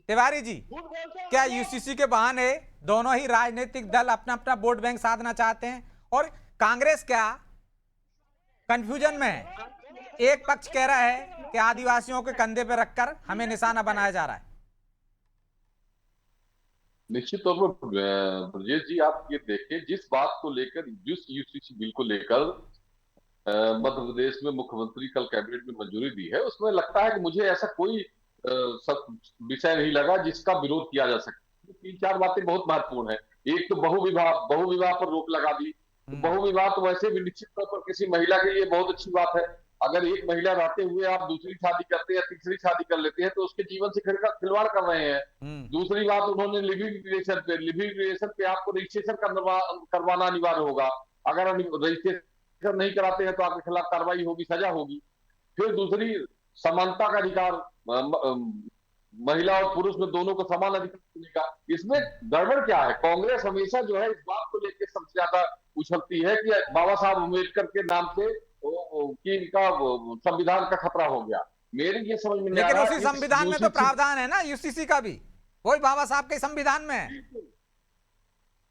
तिवारी जी, क्या यूसीसी के बहाने दोनों ही राजनीतिक दल अपना अपना वोट बैंक साधना चाहते हैं और कांग्रेस क्या कंफ्यूजन में है? एक पक्ष कह रहा है कि आदिवासियों के कंधे पर रखकर हमें निशाना बनाया जा रहा है। निश्चित तौर पर ब्रजेश जी, आप ये देखिए, जिस बात को लेकर, जिस यूसीसी बिल को लेकर मध्य प्रदेश में मुख्यमंत्री कल कैबिनेट में मंजूरी दी है, उसमें लगता है कि मुझे ऐसा कोई विषय नहीं लगा जिसका विरोध किया जा सके। तीन चार बातें बहुत महत्वपूर्ण है। एक तो बहुविवाह पर रोक लगा दी। तो बहुविवाह तो वैसे भी निश्चित तौर पर किसी महिला के लिए बहुत अच्छी बात है। अगर एक महिला रहते हुए आप दूसरी शादी करते हैं या तीसरी शादी कर लेते हैं तो उसके जीवन से खिलवाड़ कर रहे हैं। दूसरी बात, उन्होंने लिविंग रिलेशन पे आपको रजिस्ट्रेशन करवाना अनिवार्य होगा। अगर रजिस्ट्रेशन नहीं कराते हैं तो आपके खिलाफ कार्रवाई होगी, सजा होगी। फिर दूसरी, समानता का अधिकार, महिला और पुरुष में दोनों को समान अधिकार मिलेगा। इसमें गड़बड़ क्या है? कांग्रेस हमेशा जो है इस बात को लेकर सबसे ज्यादा उछलती है कि बाबा साहब अम्बेडकर के नाम से कि इनका संविधान का खतरा हो गया। मेरे ये समझ में नहीं आ लेकिन रहा उसी संविधान में तो प्रावधान है ना यूसीसी का भी, वही बाबा साहब के संविधान में है।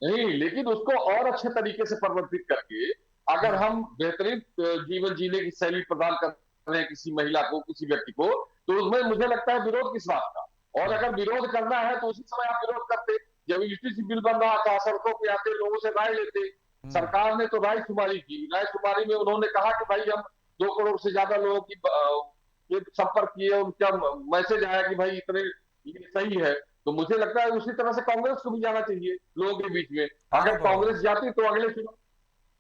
नहीं, लेकिन उसको और अच्छे तरीके से परिवर्तित करके अगर हम बेहतरीन जीवन जीने की शैली प्रदान कर रहे हैं किसी महिला को, किसी व्यक्ति को, तो उसमें मुझे लगता है विरोध किस बात का? और अगर विरोध करना है तो उसी समय आप विरोध करते। जब यूसीसी बिल बन रहा था, सड़कों पे आते, लोगों से राय लेते। सरकार ने तो रायशुमारी की। रायशुमारी में उन्होंने कहा कि भाई हम 2 करोड़ से ज्यादा लोगों की संपर्क किए, उनका मैसेज आया कि भाई इतने ये सही है। तो मुझे लगता है उसी तरह से कांग्रेस को भी जाना चाहिए लोगों के बीच में। अगर कांग्रेस जाती तो अगले चुनाव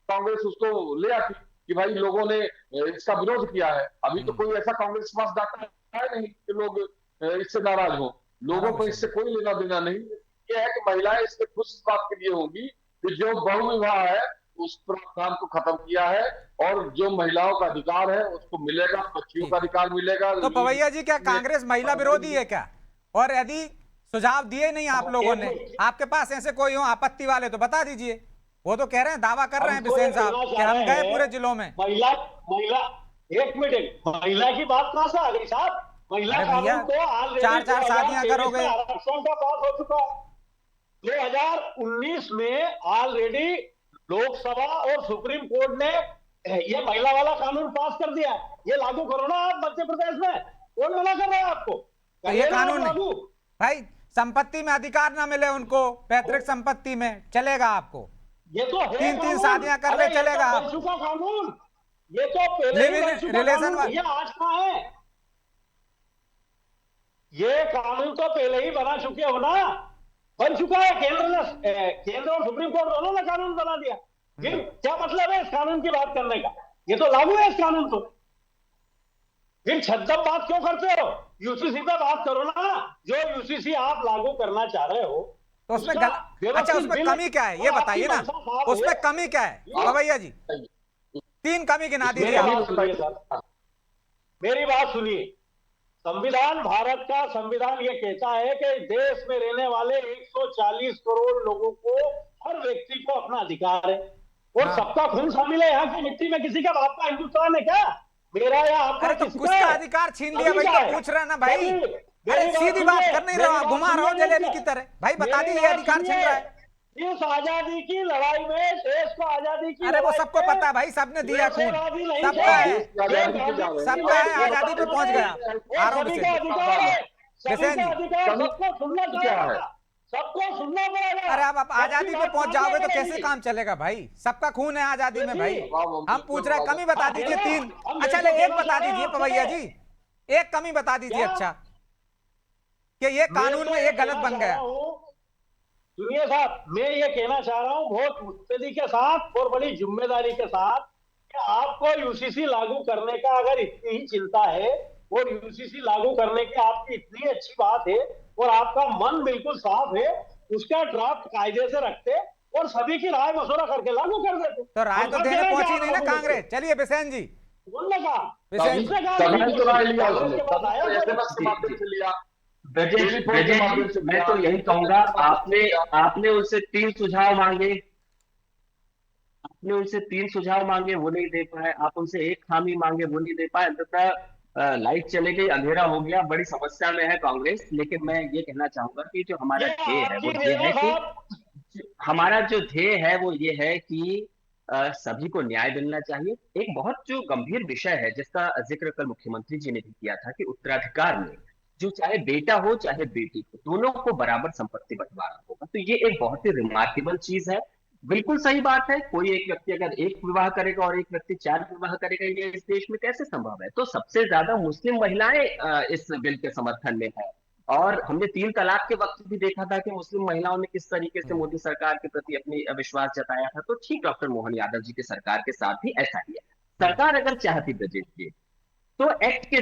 कांग्रेस उसको ले आती कि भाई लोगों ने इसका विरोध किया है। अभी तो कोई ऐसा कांग्रेस के पास डाटा है नहीं कि लोग इससे नाराज हो। लोगों को इससे कोई लेना देना नहीं। ये है कि महिलाएं इससे खुश इस बात के लिए होंगी कि जो बहुविवाह है उस प्रावधान को खत्म किया है और जो महिलाओं का अधिकार है उसको मिलेगा, बच्चियों का अधिकार मिलेगा। तो पवैया जी, क्या कांग्रेस महिला विरोधी है क्या? और यदि सुझाव दिए नहीं आप लोगों ने, आपके पास ऐसे कोई हो आपत्ति वाले तो बता दीजिए। वो तो कह रहे हैं, दावा कर रहे हैं बिसेन साहब कि हम गए पूरे जिलों में। महिला एक मिनट, महिला की बात कहां से आ गई साहब? महिला कानून तो चार शादियां करोगे। आरक्षण का पास हो चुका है 2019 में ऑलरेडी। लोकसभा और सुप्रीम कोर्ट ने ये महिला वाला कानून पास कर दिया। ये लागू करो ना आप मध्य प्रदेश में। कौन मना कर रहा है आपको? तो ये कानून लागू भाई, संपत्ति में अधिकार ना मिले उनको, पैतृक संपत्ति में चलेगा आपको। ये तो 3 शादियां कर ले चलेगा। बन चुका कानून, ये तो पहले ही बन चुका कानून। ये आज कहां है? ये कानून तो पहले ही बना चुके हो ना, बन चुका है। केंद्र और सुप्रीम कोर्ट दोनों ने कानून बना दिया। फिर क्या मतलब है इस कानून की बात करने का? ये तो लागू है इस कानून तो। फिर छद्म बात क्यों करते हो? यूसीसी पे बात करो ना। जो यूसीसी आप लागू करना चाह रहे हो तो उसमें अच्छा, उसमें कमी क्या है ये बताइए ना। उसमें कमी क्या है पवैया जी? 3 कमी गिना दीजिए। मेरी बात सुनिए। संविधान, भारत का संविधान ये कहता है कि देश में रहने वाले 140 करोड़ लोगों को, हर व्यक्ति को अपना अधिकार है और सबका खून शामिल है। यहाँ की मिट्टी में किसी का बाप का हिंदुस्तान है क्या? मेरा या आपका? तो किसका अधिकार छीन लिया भाई? तो पूछ रहे ना भाई। अरे सीधी बात कर नहीं रहा, घुमा रहा हूं जलेबी की तरह। भाई बता दीजिए अधिकार छीन रहा है। इस आजादी की लड़ाई में, देश को आजादी की, अरे वो सबको पता है भाई, सबने दिया खून, सबका है, सबका है। आजादी पे पहुंच गया। सबको सुनना पड़ेगा। अरे अब आप आजादी पे पहुंच जाओगे तो कैसे काम चलेगा भाई? सबका खून है आजादी में भाई। हम पूछ रहे हैं, कमी बता दीजिए 3। अच्छा एक बता दीजिए पवैया जी, एक कमी बता दीजिए अच्छा, कि ये कानून में ये गलत बन गया। सुनिए साहब, मैं ये कहना चाह रहा हूं बहुत मुस्तैदी के साथ और बड़ी जिम्मेदारी के साथ कि आपको यूसीसी लागू करने का अगर इतनी ही चिंता है और यूसीसी लागू करने की आपकी इतनी अच्छी बात है और आपका मन बिल्कुल साफ है, उसका ड्राफ्ट कायदे से रखते और सभी की राय मशवरा करके लागू कर देते। तो राय तो देने पहुंची नहीं ना कांग्रेस। चलिए बिसेन जी, बोलने का मैं तो यही कहूंगा, आपने उनसे 3 सुझाव मांगे, वो नहीं दे पाए। आप उनसे 1 खामी मांगे, वो नहीं दे पाए। अंततः लाइट चले गई, अंधेरा हो गया, बड़ी समस्या में है कांग्रेस। लेकिन मैं ये कहना चाहूंगा कि जो हमारा ये ध्येय है आपकी वो ये है प्रेरणा कि साहब। हमारा जो ध्येय है वो ये है कि सभी को न्याय मिलना चाहिए। एक बहुत जो गंभीर विषय है जिसका जिक्र कल मुख्यमंत्री जी ने भी किया था कि उत्तराधिकार में जो चाहे बेटा हो चाहे बेटी हो, दोनों को बराबर संपत्ति बंटवारा होगा। तो ये एक बहुत ही रिमार्केबल चीज है। बिल्कुल सही बात है, कोई एक व्यक्ति अगर एक विवाह करेगा और एक व्यक्ति 4 विवाह करेगा, ये इस देश में कैसे संभव है? तो सबसे ज्यादा मुस्लिम महिलाएं इस बिल के समर्थन में है। और हमने 3 तलाक के वक्त भी देखा था कि मुस्लिम महिलाओं ने किस तरीके से मोदी सरकार के प्रति अपनी अविश्वास जताया था। तो ठीक, डॉक्टर मोहन यादव जी की सरकार के साथ भी ऐसा ही है। सरकार अगर चाहती ब्रजेश जी तो एक्ट के